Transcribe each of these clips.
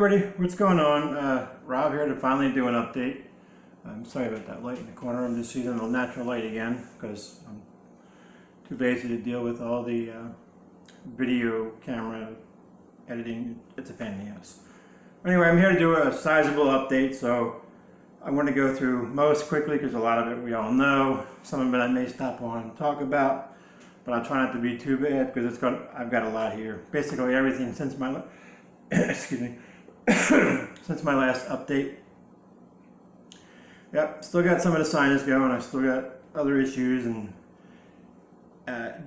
everybody, what's going on? Rob here to finally do an update. I'm sorry about that light in the corner. I'm just using a natural light again because I'm too lazy to deal with all the video camera editing. It's a pain in the ass. Anyway, I'm here to do a sizable update, so I'm going to go through most quickly because a lot of it we all know. Some of it I may stop on and talk about, but I'll try not to be too bad because I've got a lot here. Basically everything since my excuse me, since my last update. Yep, still got some of the sinus going. I still got other issues and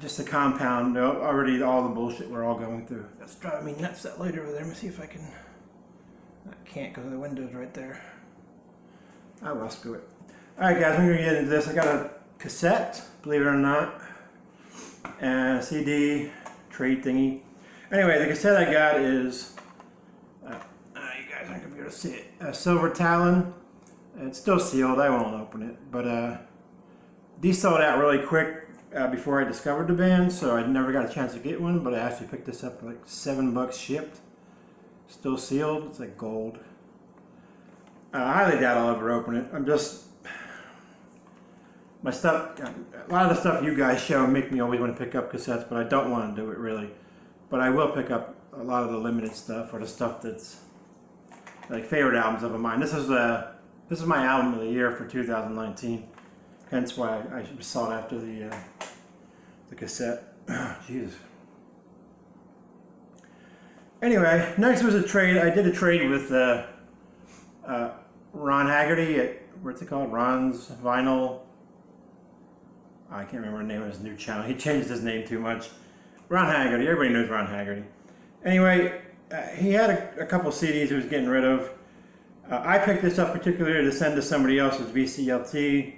just to compound already all the bullshit we're all going through. That's driving me nuts, that light over there. Let me see if I can. I can't because the window's right there. Oh well, screw it. Alright guys, I'm going to get into this. I got a cassette, believe it or not, and a CD trade thingy. Anyway, the cassette I got is, you guys aren't going to be able to see it, a Silver Talon. It's still sealed, I won't open it, but these sold out really quick before I discovered the band, so I never got a chance to get one, but I actually picked this up for like $7 shipped. Still sealed, it's like gold. I highly doubt I'll ever open it. I'm just, my stuff, a lot of the stuff you guys show make me always want to pick up cassettes, but I don't want to do it really. But I will pick up a lot of the limited stuff or the stuff that's like favorite albums of mine. This is my album of the year for 2019. Hence why I sought after the cassette. Jesus. Anyway, next was a trade. I did a trade with Ron Haggerty at, what's it called? Ron's Vinyl. I can't remember the name of his new channel. He changed his name too much. Ron Haggerty. Everybody knows Ron Haggerty. Anyway, he had a couple CDs he was getting rid of. I picked this up particularly to send to somebody else's VCLT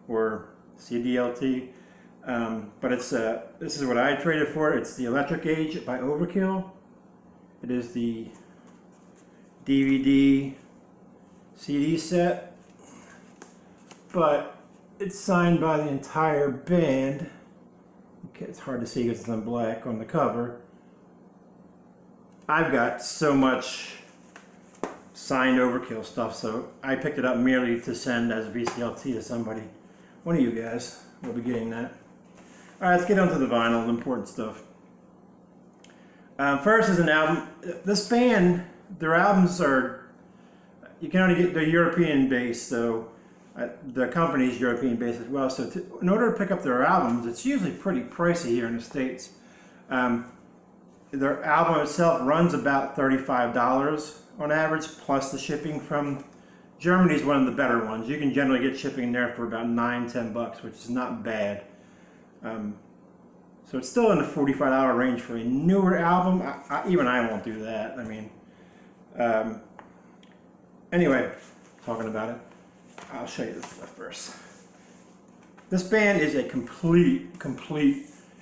or CDLT. But it's this is what I traded for. It's the Electric Age by Overkill. It is the DVD CD set, but it's signed by the entire band. Okay, it's hard to see because it's in black on the cover. I've got so much signed Overkill stuff, so I picked it up merely to send as VCLT to somebody. One of you guys will be getting that. Alright, let's get on to the vinyl, the important stuff. First is an album. This band, their albums are, you can only get, they're European based, so the company's European based as well. So in order to pick up their albums, it's usually pretty pricey here in the States. Their album itself runs about $35 on average, plus the shipping from Germany is one of the better ones. You can generally get shipping there for about $9–10, which is not bad. So it's still in the $45 range for a newer album. Even I won't do that. I mean, anyway, talking about it, I'll show you this stuff first. This band is a complete,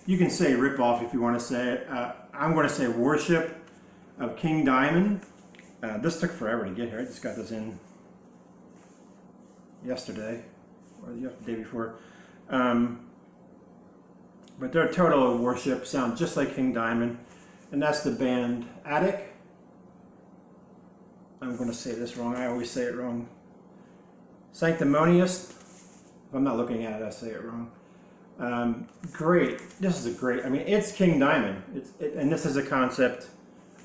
you can say rip-off if you want to say it. I'm going to say worship of King Diamond. This took forever to get here. I just got this in yesterday, or the day before. But their Total Worship sounds just like King Diamond, and that's the band Attic. I'm going to say this wrong. I always say it wrong. Sanctimonious. If I'm not looking at it, I say it wrong. Great. This is a great. I mean, it's King Diamond. And this is a concept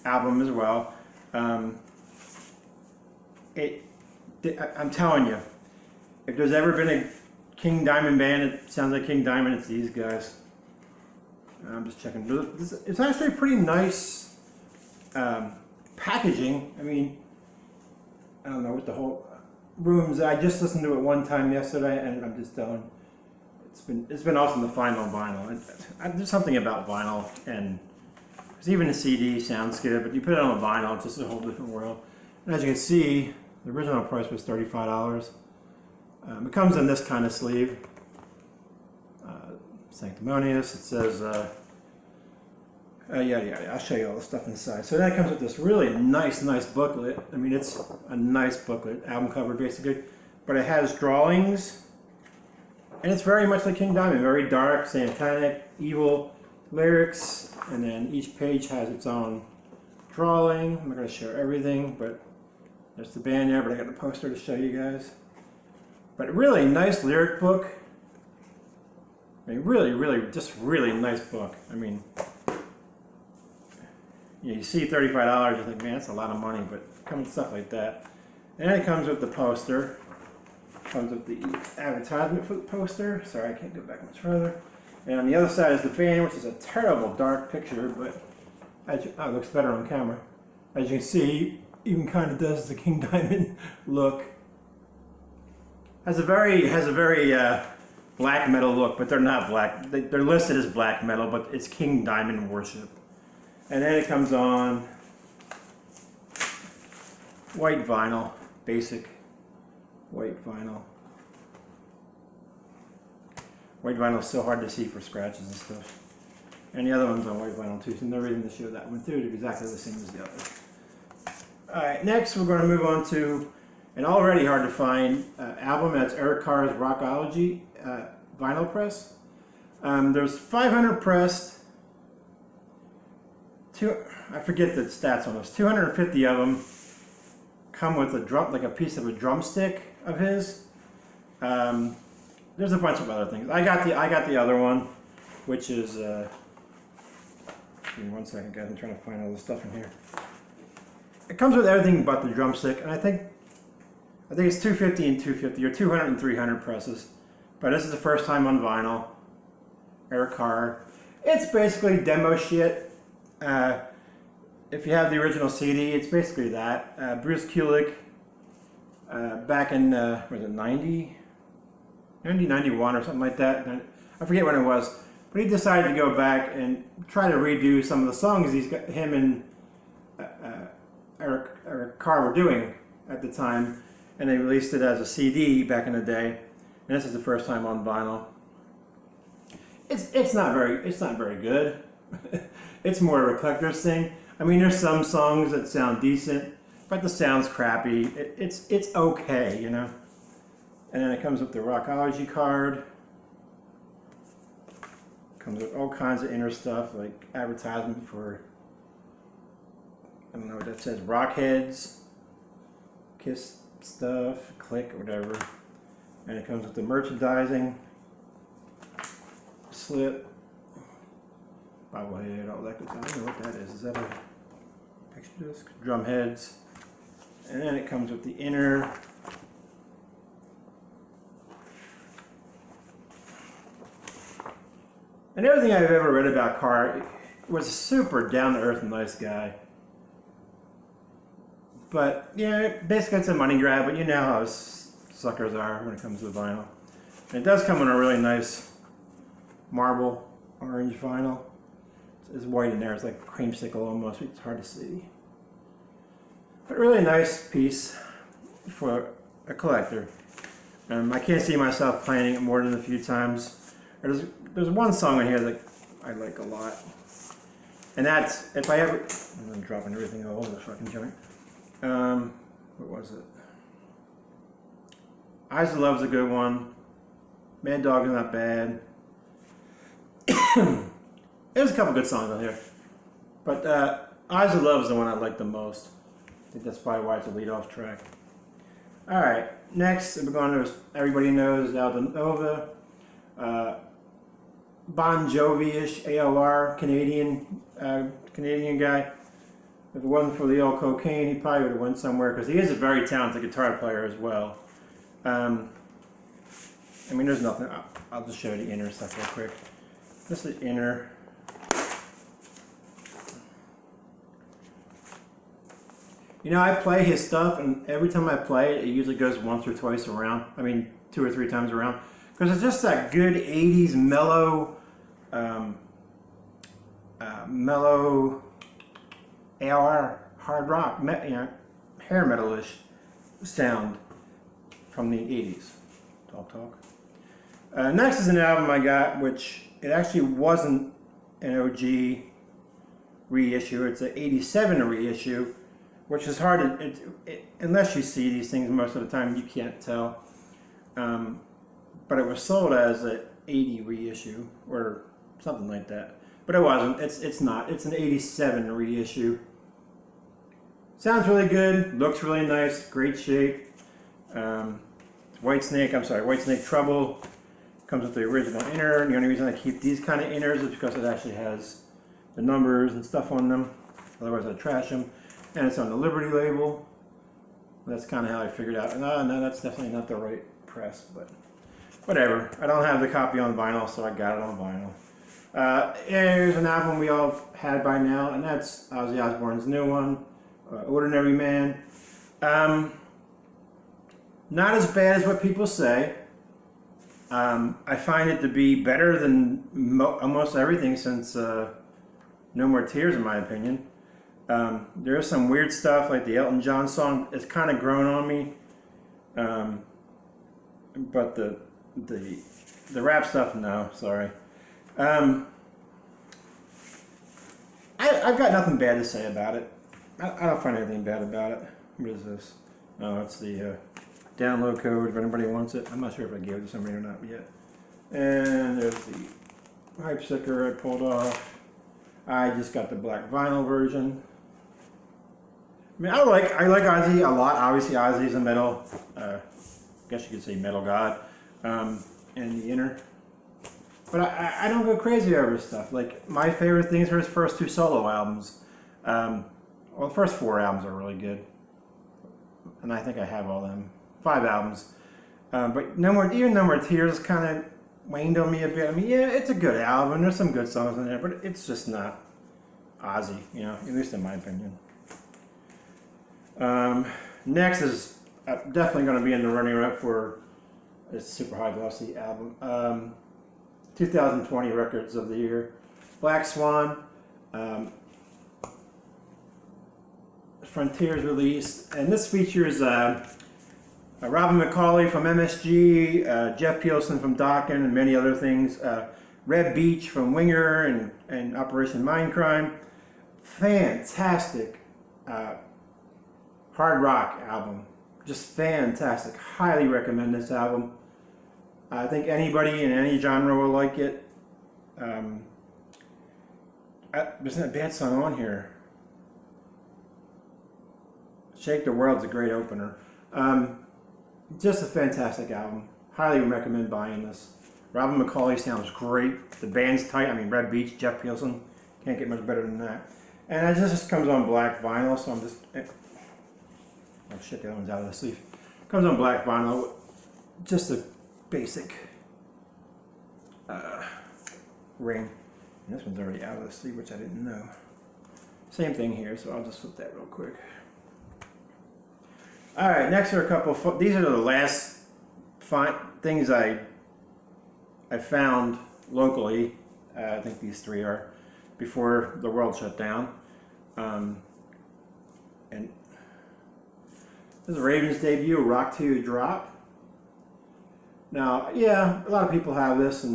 album as well. I'm telling you, if there's ever been a King Diamond band, it sounds like King Diamond. It's these guys. I'm just checking. It's actually pretty nice packaging. I mean, I don't know what the whole rooms. I just listened to it one time yesterday, and I'm just telling. It's been awesome to find on vinyl. There's something about vinyl, and because even the CD sounds good, but you put it on a vinyl, it's just a whole different world. And as you can see, the original price was $35. It comes in this kind of sleeve. Sanctimonious. It says, yeah, I'll show you all the stuff inside. So that comes with this really nice booklet. I mean, it's a nice booklet, album cover basically, but it has drawings, and it's very much like King Diamond, very dark, satanic, evil lyrics, and then each page has its own drawing. I'm not going to show everything, but there's the band there, but I got the poster to show you guys. But really nice lyric book. I mean, really, just really nice book. I mean, you see $35, you think, man, that's a lot of money, but it comes with stuff like that. And then it comes with the poster. Comes with the advertisement for the poster. Sorry, I can't go back much further. And on the other side is the band, which is a terrible dark picture, but it looks better on camera. As you can see, even kind of does the King Diamond look. Has a very black metal look, but they're not black. They're listed as black metal, but it's King Diamond worship. And then it comes on white vinyl, basic white vinyl. White vinyl is so hard to see for scratches and stuff. And the other one's on white vinyl too, so no reason to show that one too. It's exactly the same as the other. Alright, next we're going to move on to an already hard to find album. That's Eric Carr's Rockology vinyl press. There's 500 pressed. I forget the stats on those. 250 of them come with a drum, like a piece of a drumstick of his. There's a bunch of other things. I got the other one, which is. Give me 1 second, guys. I'm trying to find all the stuff in here. It comes with everything but the drumstick, and I think it's 250 and 250, or 200 and 300 presses. But this is the first time on vinyl. Eric Carr. It's basically demo shit. If you have the original CD, it's basically that. Bruce Kulick, back in, was it 90? 91 or something like that. I forget when it was. But he decided to go back and try to redo some of the songs him and Eric Carr were doing at the time. And they released it as a CD back in the day. And this is the first time on vinyl. It's not very good. It's more of a collector's thing. I mean, there's some songs that sound decent, but the sound's crappy. It's okay, you know. And then it comes with the Rockology card. Comes with all kinds of inner stuff, like advertisement for, I don't know what that says, Rockheads, Kiss stuff, Click, or whatever. And it comes with the merchandising, slip, bobblehead, all that good stuff. I don't know what that is. Is that a picture disc? Drum heads. And then it comes with the inner. And everything I've ever read about Carr was a super down-to-earth and nice guy. But, yeah, basically it's a money grab, but you know how suckers are when it comes to vinyl. And it does come in a really nice marble orange vinyl. It's white in there, it's like creamsicle almost, it's hard to see. But really nice piece for a collector. I can't see myself playing it more than a few times. There's one song in here that I like a lot. And that's, if I ever, I'm dropping everything all over the fucking joint. What was it? Eyes of Love's a good one. Mad Dog is not bad. There's a couple good songs on here. But Eyes of Love is the one I like the most. I think that's probably why it's a lead-off track. Alright, next we're going to, everybody knows Aldo Nova. Bon Jovi-ish, AOR, Canadian guy. If it wasn't for the old cocaine, he probably would have went somewhere, because he is a very talented guitar player as well. I mean, there's nothing. I'll just show you the inner stuff real quick. This is the inner. You know, I play his stuff, and every time I play it, it usually goes once or twice around. I mean, 2 or 3 times around. Because it's just that good 80s mellow, mellow AR hard rock, you know, hair metal-ish sound from the 80s. Talk. Next is an album I got, which it actually wasn't an OG reissue. It's an 87 reissue, which is hard to, unless you see these things most of the time, you can't tell. But it was sold as an 80 reissue or something like that. But it wasn't. It's not. It's an 87 reissue. Sounds really good, looks really nice, great shape. White Snake Trouble comes with the original inner. The only reason I keep these kind of inners is because it actually has the numbers and stuff on them. Otherwise I'd trash them. And it's on the Liberty label. That's kind of how I figured out. No, that's definitely not the right press, but whatever. I don't have the copy on vinyl, so I got it on vinyl. Here's an album we all had by now, and that's Ozzy Osbourne's new one, Ordinary Man. Not as bad as what people say. I find it to be better than almost everything since No More Tears, in my opinion. There is some weird stuff, like the Elton John song. It's kind of grown on me. But the rap stuff, no, sorry. I've got nothing bad to say about it. I don't find anything bad about it. What is this? Oh, it's the download code if anybody wants it. I'm not sure if I gave it to somebody or not yet. And there's the hype sticker I pulled off. I just got the black vinyl version. I mean, I like Ozzy a lot. Obviously, Ozzy's a metal, I guess you could say metal god, and the inner. But I don't go crazy over stuff. Like, my favorite things are his first 2 solo albums. Well, the first 4 albums are really good, and I think I have all them. 5 albums. But even No More Tears kind of waned on me a bit. I mean, yeah, it's a good album. There's some good songs in there, but it's just not Ozzy, you know, at least in my opinion. Next is definitely going to be in the running up for this super high glossy album. 2020 Records of the Year. Black Swan. Frontiers release. And this features Robin McCauley from MSG, Jeff Peelson from Dokken, and many other things. Red Beach from Winger and Operation Mindcrime. Fantastic hard rock album. Just fantastic. Highly recommend this album. I think anybody in any genre will like it. There's not a bad song on here. Shake the World's a great opener. Just a fantastic album. Highly recommend buying this. Robin McCauley sounds great. The band's tight. I mean, Red Beach, Jeff Peelson. Can't get much better than that. And it just comes on black vinyl, so I'm just... Oh shit, that one's out of the sleeve. Comes on black vinyl. Just a basic ring. And this one's already out of the sleeve, which I didn't know. Same thing here, so I'll just flip that real quick. Alright, next are a couple... These are the last things I found locally. I think these 3 are before the world shut down. And this is Raven's debut, Rock to Drop. Now, yeah, a lot of people have this,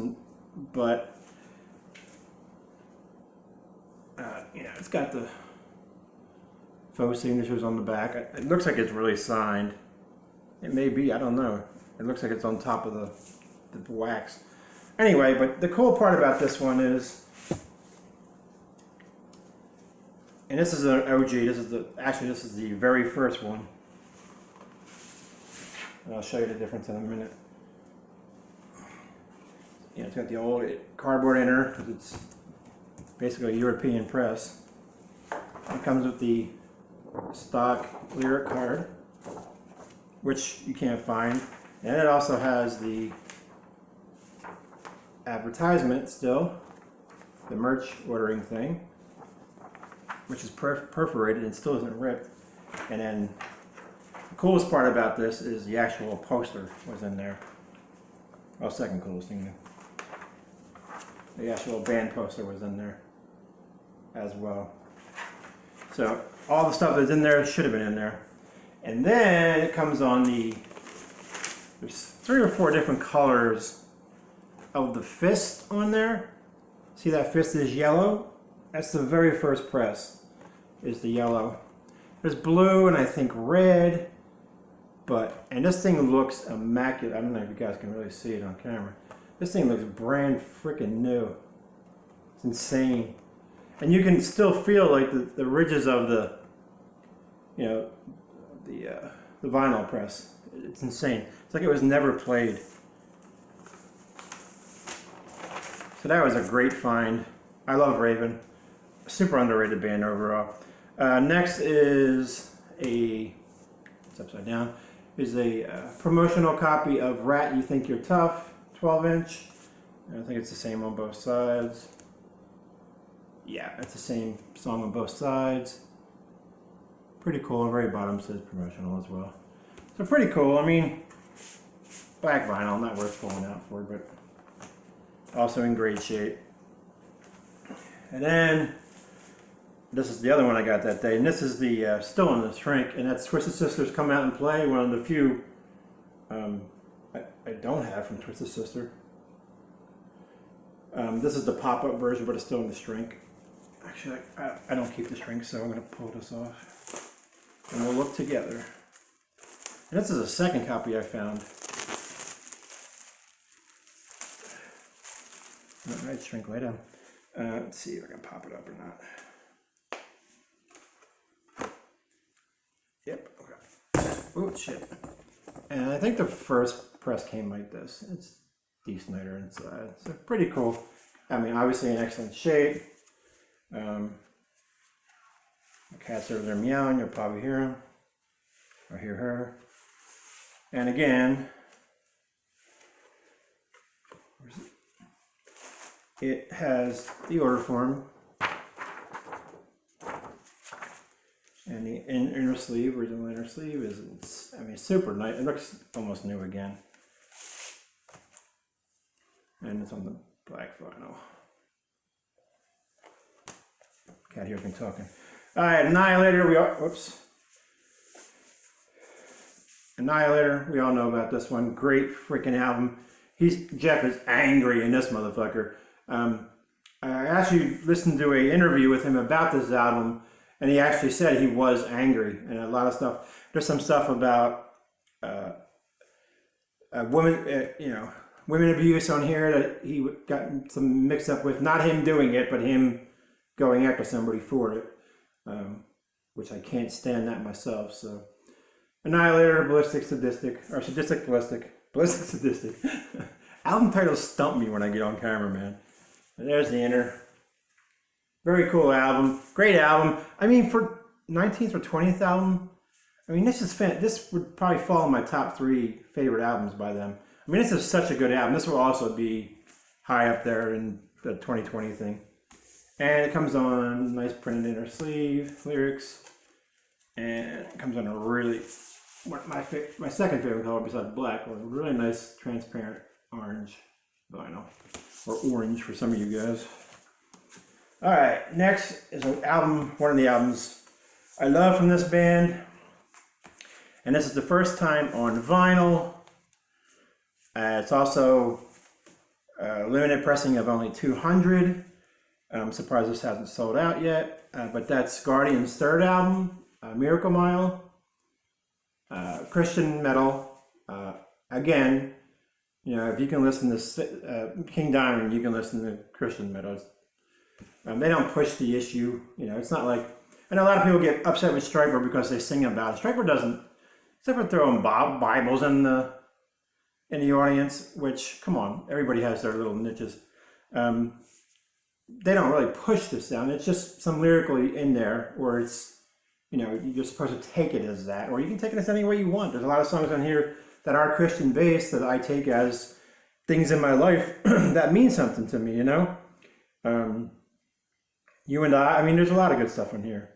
but you know, it's got the faux signatures on the back. It looks like it's really signed. It may be, I don't know. It looks like it's on top of the wax. Anyway, but the cool part about this one is, and this is an OG. This is the very first one. And I'll show you the difference in a minute. Yeah, it's got the old cardboard inner because it's basically a European press. It comes with the stock lyric card, which you can't find, and it also has the advertisement still, the merch ordering thing, which is perforated and still isn't ripped. And then the coolest part about this is the actual poster was in there. Well, second coolest thing. The actual band poster was in there as well. So all the stuff that's in there should have been in there. And then it comes on there's 3 or 4 different colors of the fist on there. See that fist is yellow? That's the very first press, is the yellow. There's blue and I think red, and this thing looks immaculate. I don't know if you guys can really see it on camera. This thing looks brand freaking new. It's insane. And you can still feel like the ridges of the you know, the vinyl press. It's insane. It's like it was never played. So that was a great find. I love Raven. Super underrated band overall. Next is it's upside down, is a promotional copy of Rat You Think You're Tough, 12-inch. I think it's the same on both sides. Yeah, it's the same song on both sides. Pretty cool. The very bottom says promotional as well. So pretty cool. I mean, black vinyl, not worth pulling out for, but also in great shape. And then this is the other one I got that day, and this is the still in the shrink, and that's Twisted Sister's Come Out and Play, one of the few I don't have from Twisted Sister. This is the pop-up version, but it's still in the shrink. Actually, I don't keep the shrink, so I'm going to pull this off, and we'll look together. And this is a second copy I found. All right, shrink way down. Let's see if I can pop it up or not. Yep, okay. Oh, shit. And I think the first press came like this. It's D. Snyder inside. So pretty cool. I mean, obviously in excellent shape. The cat's over there meowing. You'll probably hear him. Or hear her. And again, it has the order form. And the inner sleeve, original inner sleeve, is, I mean, super nice. It looks almost new again. And it's on the black vinyl. Cat here been talking. All right, Annihilator. Annihilator. We all know about this one. Great freaking album. Jeff is angry in this motherfucker. I actually listened to an interview with him about this album. And he actually said he was angry, and a lot of stuff. There's some stuff about women abuse on here that he got some mixed up with. Not him doing it, but him going after somebody for it, which I can't stand that myself. So, Annihilator, Ballistic Sadistic, or Sadistic Ballistic, Ballistic Sadistic. Album titles stump me when I get on camera, man. And there's the inner. Very cool album, great album. I mean, for 19th or 20th album, I mean, this would probably fall in my top 3 favorite albums by them. I mean, this is such a good album. This will also be high up there in the 2020 thing. And it comes on nice printed inner sleeve, lyrics, and it comes on a really, my second favorite color besides black, was a really nice transparent orange vinyl, or orange for some of you guys. All right, next is an album, one of the albums I love from this band. And this is the first time on vinyl. It's also a limited pressing of only 200. I'm surprised this hasn't sold out yet. But that's Guardian's third album, Miracle Mile. Christian metal. Again, you know, if you can listen to King Diamond, you can listen to Christian metal. They don't push the issue, you know. It's not like, I know a lot of people get upset with Stryper because they sing about it. Stryper doesn't, except for throwing Bibles in the audience, which, come on, everybody has their little niches. They don't really push this down. It's just some lyrically in there, or it's, you know, you're supposed to take it as that, or you can take it as any way you want. There's a lot of songs on here that are Christian based that I take as things in my life that mean something to me, you know. You and I mean, there's a lot of good stuff on here.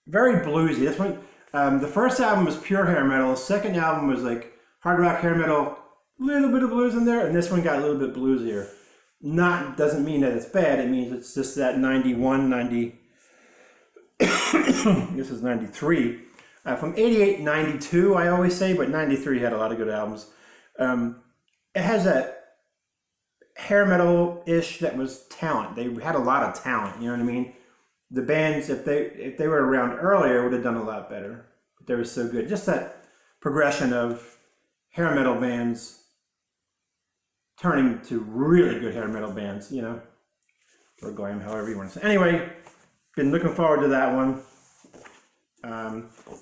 Very bluesy. This one, the first album was pure hair metal. The second album was like hard rock hair metal, a little bit of blues in there, and this one got a little bit bluesier. Doesn't mean that it's bad. It means it's just that 91, 90. This is 93. From 88, 92, I always say, but 93 had a lot of good albums. It has that hair metal-ish that was talent. They had a lot of talent, you know what I mean? The bands, if they were around earlier, would have done a lot better. But they were so good. Just that progression of hair metal bands turning to really good hair metal bands, you know? Or glam, however you want to say. Anyway, been looking forward to that one.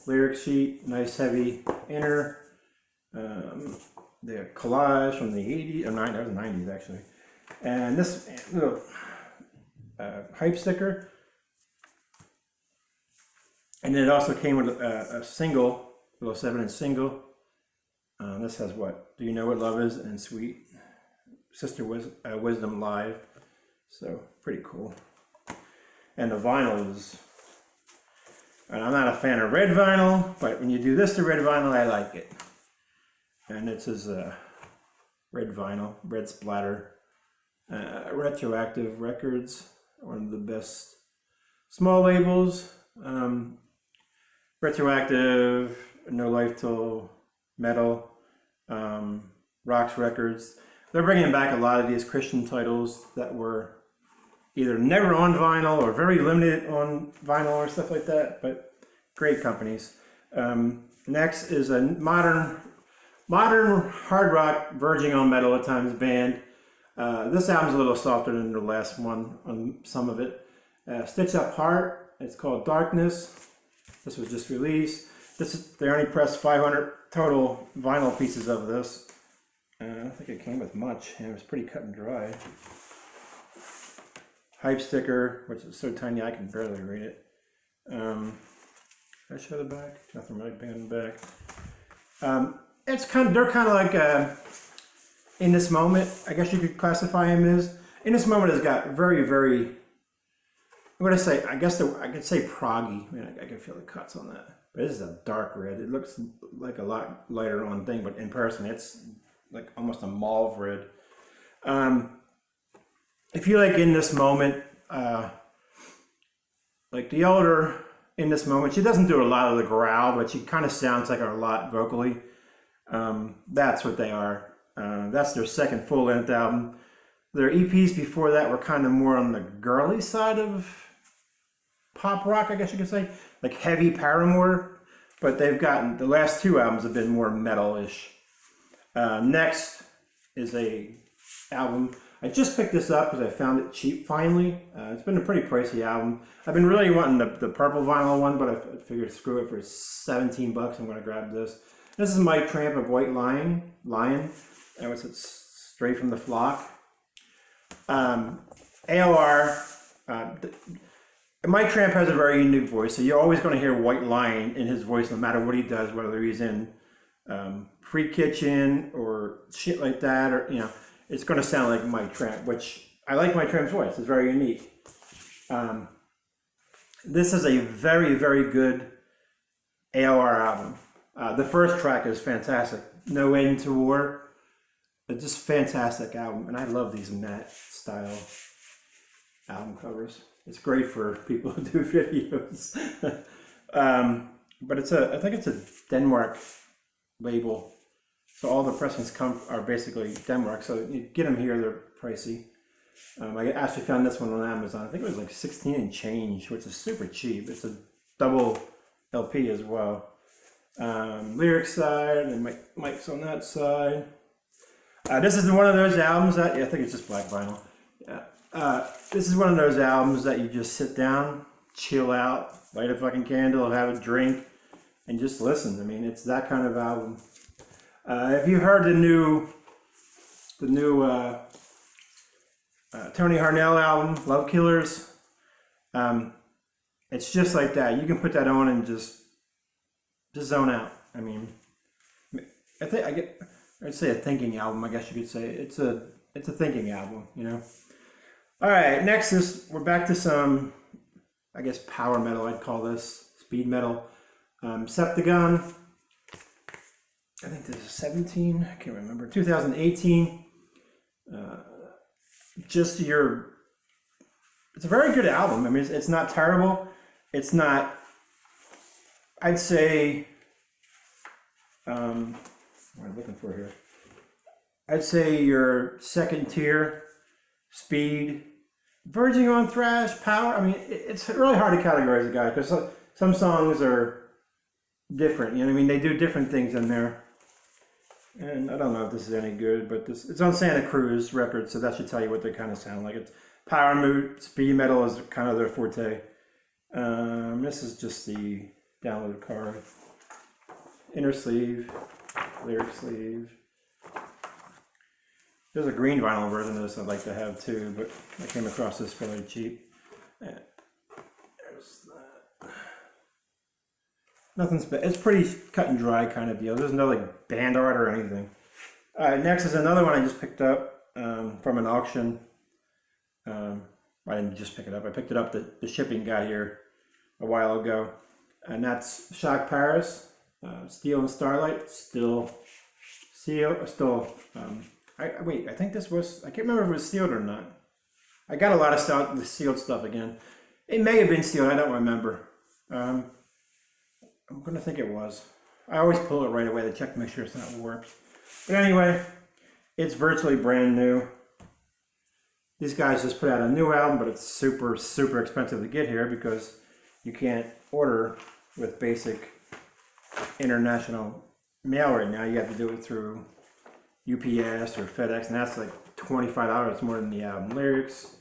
Lyric sheet, nice heavy inner. The collage from the 80s, or 90s, that was the 90s actually. And this little hype sticker. And then it also came with a single, little 7-inch single. This has what? Do You Know What Love Is? And Sweet Sister Wisdom Live. So pretty cool. And the vinyl is, and I'm not a fan of red vinyl, but when you do this to red vinyl, I like it. And this is red vinyl, red splatter, Retroactive Records, one of the best small labels. Retroactive, No Life Till Metal, Rocks Records. They're bringing back a lot of these Christian titles that were either never on vinyl or very limited on vinyl or stuff like that, but great companies. Next is a modern hard rock verging on metal at times band. This album's a little softer than the last one on some of it. Stitch Up Heart, it's called Darkness. This was just released. They only pressed 500 total vinyl pieces of this. I don't think it came with much, and it was pretty cut and dry. Hype sticker, which is so tiny I can barely read it. Did I show the back? Nothing really big on the back. They're kind of like In This Moment, I guess you could classify him as. In This Moment has got very, very, I'm gonna say, I could say proggy. I mean, I can feel the cuts on that. But this is a dark red. It looks like a lot lighter on thing, but in person it's like almost a mauve red. If you like In This Moment, like the older In This Moment, she doesn't do a lot of the growl, but she kind of sounds like her a lot vocally. That's what they are. That's their second full-length album. Their EPs before that were kind of more on the girly side of pop rock, I guess you could say, like heavy Paramore. But they've gotten, the last two albums have been more metal-ish. Next is a album. I just picked this up because I found it cheap finally. It's been a pretty pricey album. I've been really wanting the purple vinyl one, but I figured screw it, for 17 bucks I'm going to grab this. This is Mike Tramp of White Lion. That was straight from the flock. AOR. Mike Tramp has a very unique voice, so you're always going to hear White Lion in his voice no matter what he does, whether he's in Free Kitchen or shit like that, or it's going to sound like Mike Tramp, which I like Mike Tramp's voice. It's very unique. This is a very, very good AOR album. The first track is fantastic. No End to War. It's just fantastic album, and I love these matte style album covers. It's great for people who do videos. But I think it's a Denmark label. So all the pressings are basically Denmark. So you get them here, they're pricey. I actually found this one on Amazon. I think it was like 16 and change, which is super cheap. It's a double LP as well. Lyric side, and Mike's on that side. This is one of those albums that, I think it's just black vinyl. This is one of those albums that you just sit down, chill out, light a fucking candle, have a drink, and just listen. I mean, it's that kind of album. If you heard the new Tony Harnell album, Love Killers, it's just like that. You can put that on and just zone out. I mean, I'd say a thinking album, I guess you could say. It's a thinking album, All right, next we're back to some, I guess, power metal, I'd call this, speed metal. Septagon, I think this is 17, I can't remember, 2018. It's a very good album. I mean, it's not terrible. It's not, I'd say, what am I looking for here? I'd say your second tier speed, verging on thrash, power. I mean, it's really hard to categorize a guy because some songs are different. You know what I mean? They do different things in there. And I don't know if this is any good, but it's on Santa Cruz Records, so that should tell you what they kind of sound like. It's power mood, speed metal is kind of their forte. This is just the download card, inner sleeve, lyric sleeve. There's a green vinyl version of this I'd like to have too, but I came across this fairly cheap. And there's that. Nothing's bad. It's pretty cut and dry kind of deal. There's no like band art or anything. Next is another one I just picked up from an auction. I didn't just pick it up. I picked it up. The shipping got here a while ago, and that's Shock Paris, Steel and Starlight, still seal, still. Wait, I think this was. I can't remember if it was sealed or not. I got a lot of sealed stuff again. It may have been sealed. I don't remember. I'm gonna think it was. I always pull it right away to check to make sure it's not warped. But anyway, it's virtually brand new. These guys just put out a new album, but it's super, super expensive to get here because you can't order with basic international mail right now. You have to do it through UPS or FedEx, and that's like $25 more than the album. Lyrics,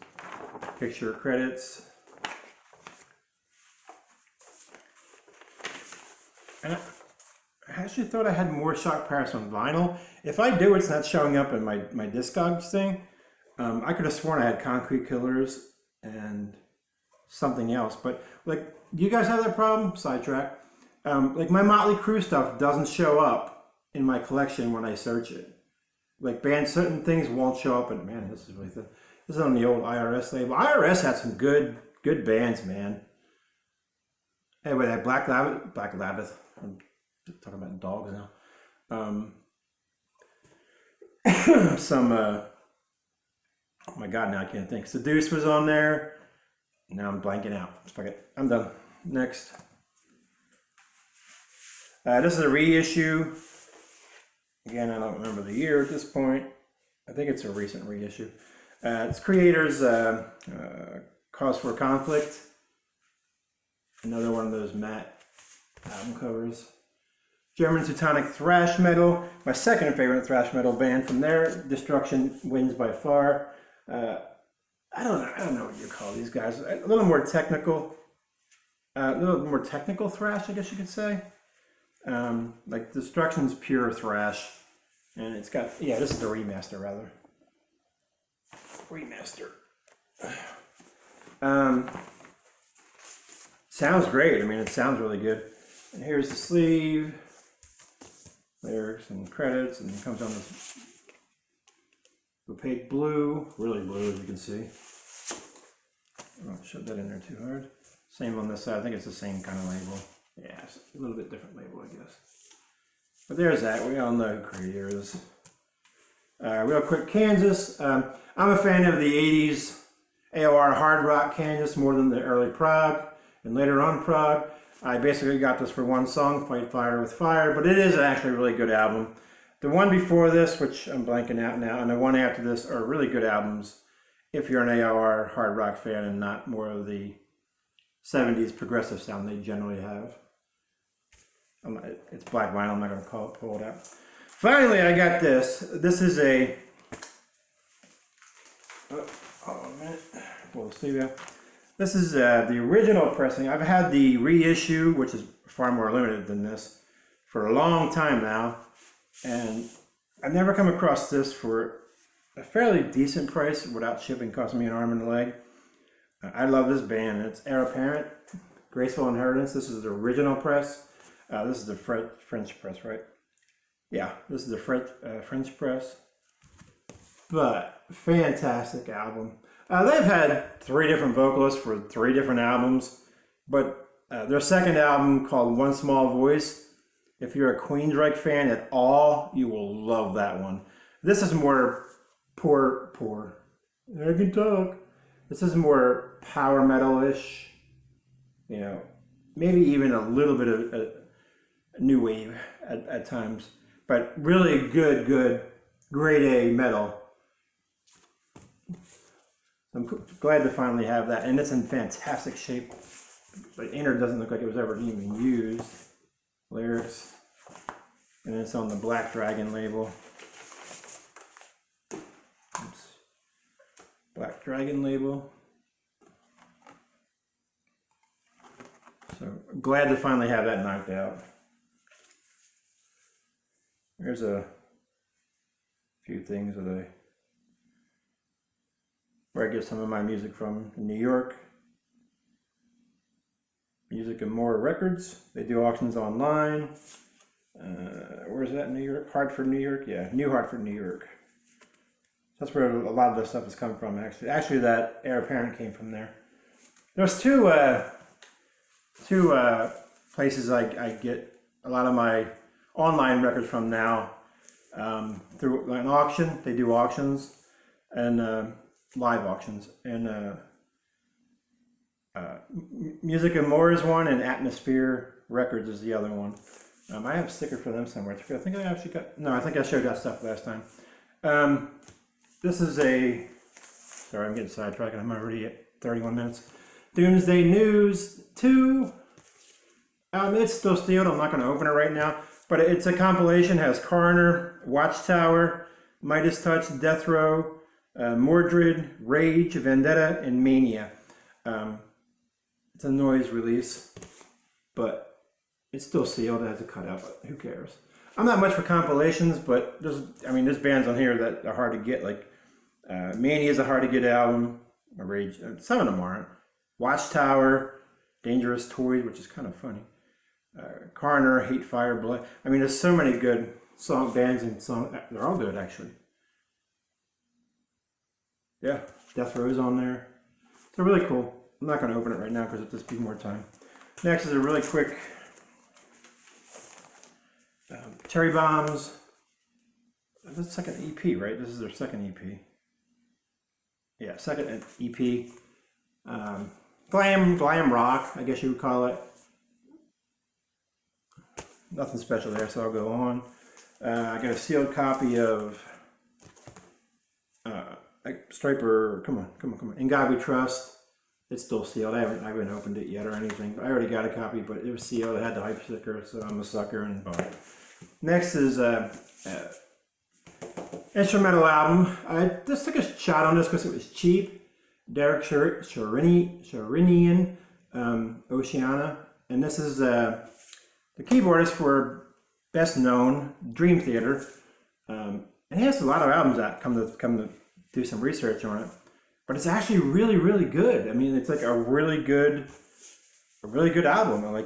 picture credits. And I actually thought I had more Shock Paris on vinyl. If I do, it's not showing up in my Discogs thing. I could have sworn I had Concrete Killers and something else, but like, do you guys have that problem? Sidetrack. Like my Motley Crue stuff doesn't show up in my collection when I search it. Like certain things won't show up, and man, this is really this is on the old IRS label. IRS had some good bands, man. Anyway, that Black Sabbath. I'm talking about dogs now. Oh my God, now I can't think. Seduce was on there. Now I'm blanking out. Fuck it. I'm done. Next. This is a reissue. Again, I don't remember the year at this point. I think it's a recent reissue. It's Creator's Cause for Conflict. Another one of those matte album covers. German Teutonic thrash metal. My second favorite thrash metal band from there. Destruction wins by far. I don't know what you call these guys. A little more technical thrash, I guess you could say. Like Destruction's pure thrash, and it's got this is the remaster rather. Remaster. Sounds great. I mean, it sounds really good. And here's the sleeve, lyrics and credits, and it comes on this opaque blue, really blue as you can see. I won't shove that in there too hard. Same on this side. I think it's the same kind of label. Yeah, it's a little bit different label, I guess. But there's that. We all know who Creator is. Real quick, Kansas. I'm a fan of the 80s AOR hard rock Kansas more than the early prog and later on prog. I basically got this for one song, Fight Fire with Fire, but it is actually a really good album. The one before this, which I'm blanking out now, and the one after this are really good albums if you're an AOR hard rock fan and not more of the 70s progressive sound they generally have. It's black vinyl, I'm not going to pull it out. Finally, I got this. This is a... hold on a minute. Pull the sleeve out. This is the original pressing. I've had the reissue, which is far more limited than this, for a long time now. And I've never come across this for a fairly decent price without shipping costing me an arm and a leg. I love this band. It's Heir Apparent, Graceful Inheritance. This is the original press. This is the French press, right? Yeah, this is the French press. But fantastic album. They've had 3 different vocalists for 3 different albums, but their second album called One Small Voice, if you're a Queensryche fan at all, you will love that one. This is more poor. I can talk. This is more power metal-ish, you know, maybe even a little bit of new wave at times, but really good, grade A metal. I'm glad to finally have that, and it's in fantastic shape. The inner doesn't look like it was ever even used. Lyrics, and it's on the Black Dragon label. Oops. Black Dragon label. So glad to finally have that knocked out. There's a few things where I get some of my music from. In New York, Music and More Records. They do auctions online. Where's that in New York? Hartford, New York? Yeah, New Hartford, New York. That's where a lot of this stuff has come from, actually. Actually, that Heir Apparent came from there. There's two places I get a lot of my online records from now. Through an auction. They do auctions and live auctions. And Music and More is one, and Atmosphere Records is the other one. I have a sticker for them somewhere. I think I actually got, no, I think I showed that stuff last time. This is sorry, I'm getting sidetracked. I'm already at 31 minutes. Doomsday News 2. It's still sealed. I'm not going to open it right now. But it's a compilation. It has Coroner, Watchtower, Midas Touch, Death Row, Mordred, Rage, Vendetta, and Mania. It's a noise release, but it's still sealed. It has a cutout, but who cares? I'm not much for compilations, but there's bands on here that are hard to get. Like Mania is a hard to get album. Rage, some of them aren't. Watchtower, Dangerous Toys, which is kind of funny. Coroner, Hate, Fire, Blood. There's so many good bands and songs. They're all good, actually. Yeah, Death Row's on there. So really cool. I'm not going to open it right now because it'll just be more time. Next is a really quick Cherry Bombs. That's the second EP, right? This is their second EP. Yeah, second EP. Glam rock, I guess you would call it. Nothing special there, so I'll go on. I got a sealed copy of Striper. Come on. In God We Trust. It's still sealed. I haven't opened it yet or anything. I already got a copy, but it was sealed. It had the hype sticker, so I'm a sucker and bought it. Next is instrumental album. I just took a shot on this because it was cheap. Derek Sherinian, Oceana, and this is the keyboardist for best known Dream Theater, and he has a lot of albums that come to do some research on it. But it's actually really, really good. It's like a really good album. I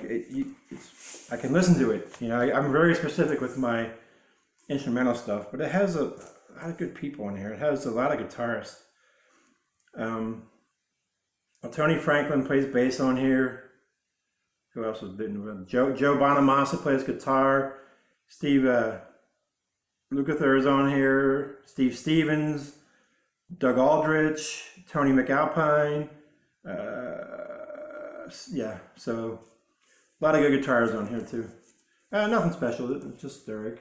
can listen to it. I'm very specific with my instrumental stuff, but it has a lot of good people in here. It has a lot of guitarists. Tony Franklin plays bass on here. Who else has been with him? Joe Bonamassa plays guitar. Steve Lukather is on here. Steve Stevens. Doug Aldrich, Tony McAlpine, yeah, so a lot of good guitars on here too. Nothing special, it's just Derek.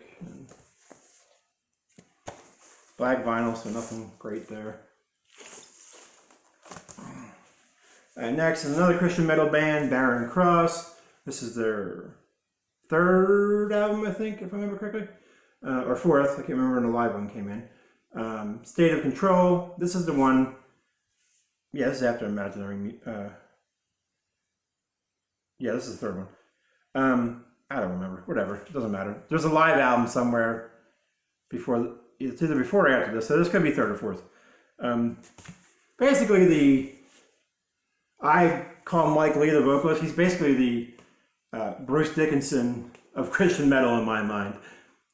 Black vinyl, so nothing great there. Next is another Christian metal band, Barren Cross. This is their third album, I think, if I remember correctly, or fourth. I can't remember when the live one came in. State of Control. This is the one. Yeah, this is after Imaginary. Yeah, this is the third one. I don't remember. Whatever. It doesn't matter. There's a live album somewhere before. It's either before or after this. So this could be third or fourth. Basically, I call Mike Lee the vocalist. He's basically the Bruce Dickinson of Christian metal in my mind.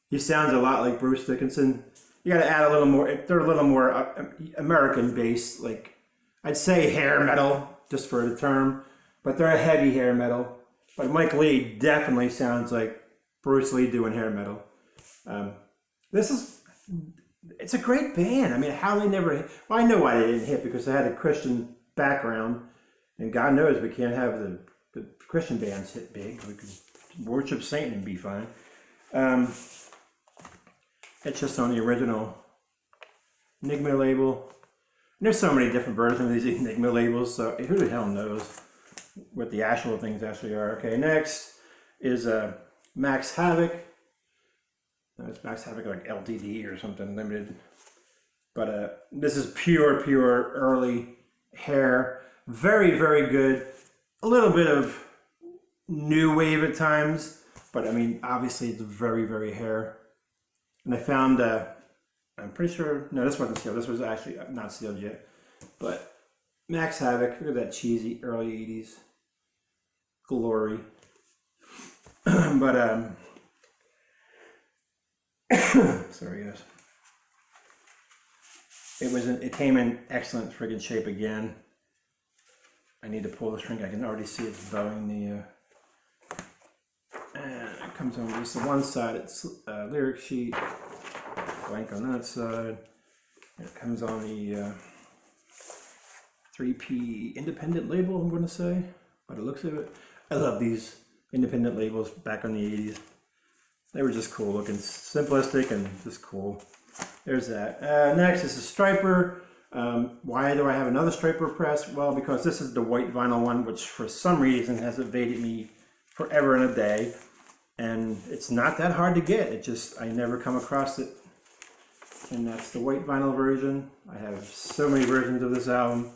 He sounds a lot like Bruce Dickinson. You got to add a little more. They're a little more American based, like I'd say hair metal, just for the term, but they're a heavy hair metal. But Mike Lee definitely sounds like Bruce Lee doing hair metal. It's a great band. How they never hit. Well, I know why they didn't hit, because they had a Christian background, and God knows we can't have the Christian bands hit big. We could worship Satan and be fine. It's just on the original Enigma label. And there's so many different versions of these Enigma labels, so who the hell knows what the actual things actually are. Okay, next is Max Havoc. It's Max Havoc like LTD or something limited. But this is pure early hair. Very, very good. A little bit of new wave at times, but I mean, obviously it's very, very hair. And I found, I'm pretty sure, no, this wasn't sealed. This was actually not sealed yet. But Max Havoc, look at that cheesy early 80s glory. But, sorry guys. It came in excellent friggin' shape again. I need to pull the shrink. I can already see it's bowing the, and it comes on just the one side. It's lyric sheet, blank on that side. And it comes on the 3P independent label, I'm going to say, by the looks of it. I love these independent labels back in the 80s. They were just cool looking, simplistic and just cool. There's that. Next is a striper. Why do I have another striper press? Well, because this is the white vinyl one, which for some reason has evaded me forever and a day. And it's not that hard to get. It just, I never come across it. And that's the white vinyl version. I have so many versions of this album.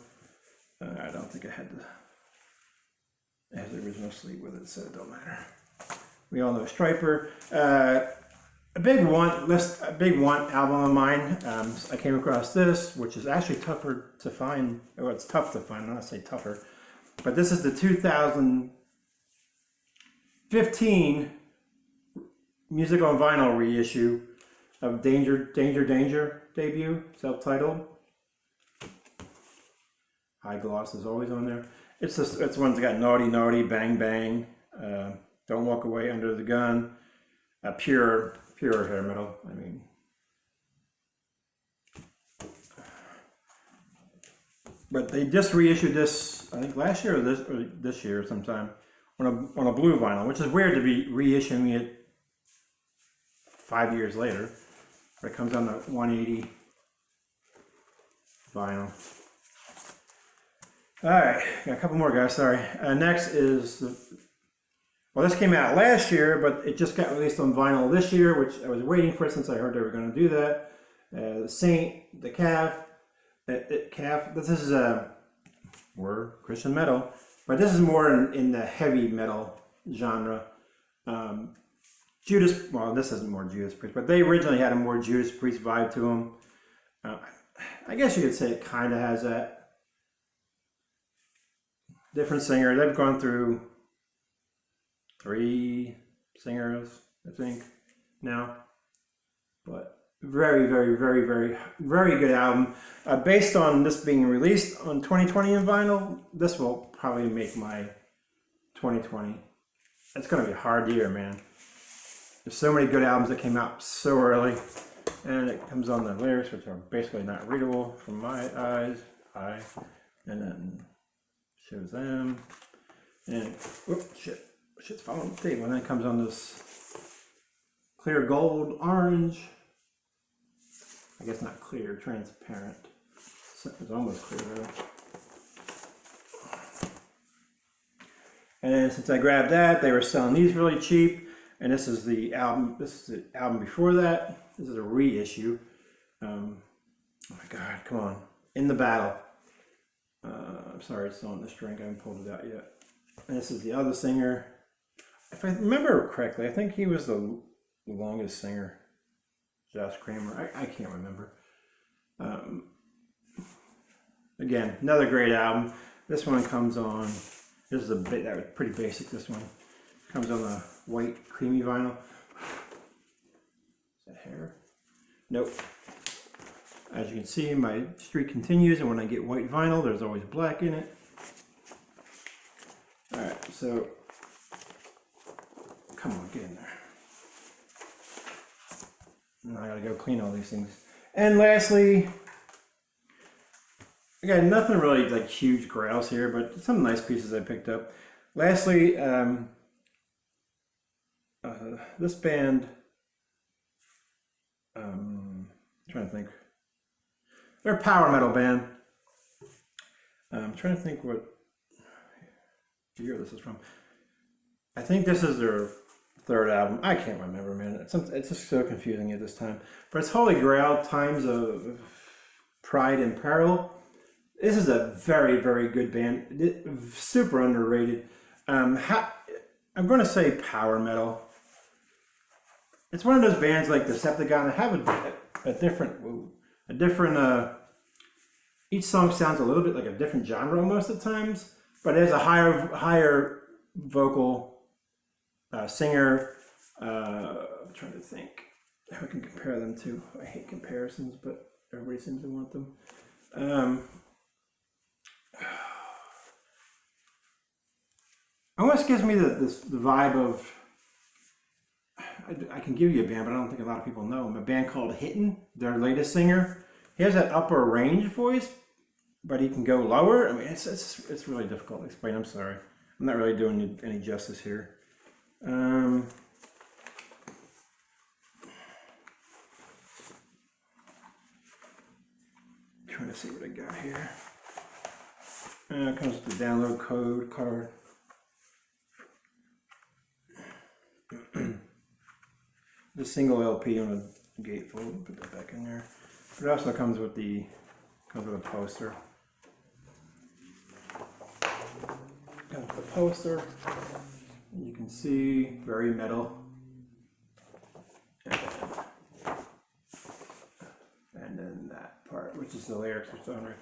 I don't think I had the original sleeve with it, so it don't matter. We all know Striper. A big want album of mine. I came across this, which is actually tougher to find. Well, it's tough to find. I'm not say tougher, but this is the 2015 Music on Vinyl reissue of Danger debut, self-titled. High gloss is always on there. It's one that's got Naughty Naughty, Bang Bang, Don't Walk Away, Under the Gun, pure hair metal. I mean, but they just reissued this, I think last year or this year sometime, on a blue vinyl, which is weird to be reissuing it 5 years later. But it comes on the 180 vinyl. All right, got a couple more guys, sorry. Next is, well, this came out last year, but it just got released on vinyl this year, which I was waiting for since I heard they were going to do that. The Saint, the Calf, this is we're Christian metal, but this is more in the heavy metal genre. Judas, well, this isn't more Judas Priest, but they originally had a more Judas Priest vibe to them. I guess you could say it kind of has that. Different singer. They've gone through 3 singers, I think, now. But very, very, very, very, very good album. Based on this being released on 2020 in vinyl, this will probably make my 2020. It's going to be a hard year, man. There's so many good albums that came out so early. And it comes on the lyrics, which are basically not readable from my eyes. And then shows them, and whoop, shit's falling the table. And then it comes on this clear gold, orange. I guess not clear, transparent. It's almost clear though. And then since I grabbed that, they were selling these really cheap. And this is the album. This is the album before that. This is a reissue. Oh my God! Come on, In the Battle. I'm sorry, it's still on this drink. I haven't pulled it out yet. And this is the other singer. If I remember correctly, I think he was the longest singer. Josh Kramer. I can't remember. Again, another great album. This one comes on. This is that was pretty basic. This one comes on the white creamy vinyl. Is that hair? Nope. As you can see, my streak continues, and when I get white vinyl, there's always black in it. All right, so come on, get in there. Now I gotta go clean all these things. And lastly, I got nothing really like huge grails here, but some nice pieces I picked up. Lastly, this band, I'm trying to think. They're a power metal band. I'm trying to think what year this is from. I think this is their 3rd album. I can't remember, man. It's just so confusing at this time. But it's Holy Grail, Times of Pride and Peril. This is a very, very good band. Super underrated. I'm going to say power metal. It's one of those bands like Decepticon that have a different, each song sounds a little bit like a different genre most of the times, but it has a higher vocal singer. I'm trying to think how I can compare them to. I hate comparisons, but everybody seems to want them. Almost gives me the vibe of, I can give you a band, but I don't think a lot of people know them. A band called Hittin', their latest singer. He has that upper range voice, but he can go lower. I mean, it's really difficult to explain. I'm sorry. I'm not really doing you any justice here. Trying to see what I got here. It comes with the download card. The single LP on a gatefold. Put that back in there. But it also comes with a poster. Comes with a poster. You can see very metal. And then that part, which is the lyrics, which is on there.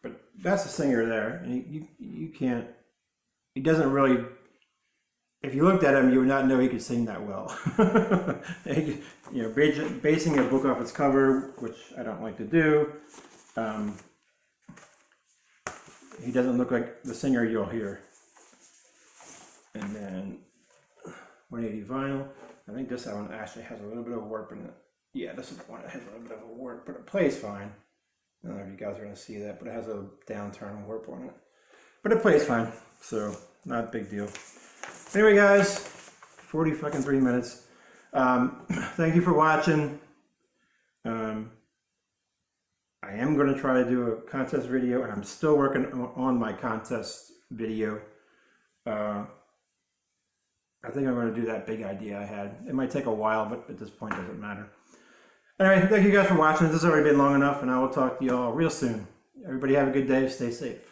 But that's the singer there, and you can't. He doesn't really. If you looked at him, you would not know he could sing that well. You know, basing a book off its cover, which I don't like to do. He doesn't look like the singer you'll hear. And then 180 vinyl. I think this one actually has a little bit of warp in it. Yeah, this is the one that has a little bit of a warp, but it plays fine. I don't know if you guys are going to see that, but it has a downturn warp on it. But it plays fine, so not a big deal. Anyway, guys, 3 minutes. Thank you for watching. I am going to try to do a contest video, and I'm still working on my contest video. I think I'm going to do that big idea I had. It might take a while, but at this point, it doesn't matter. Anyway, thank you guys for watching. This has already been long enough, and I will talk to you all real soon. Everybody have a good day. Stay safe.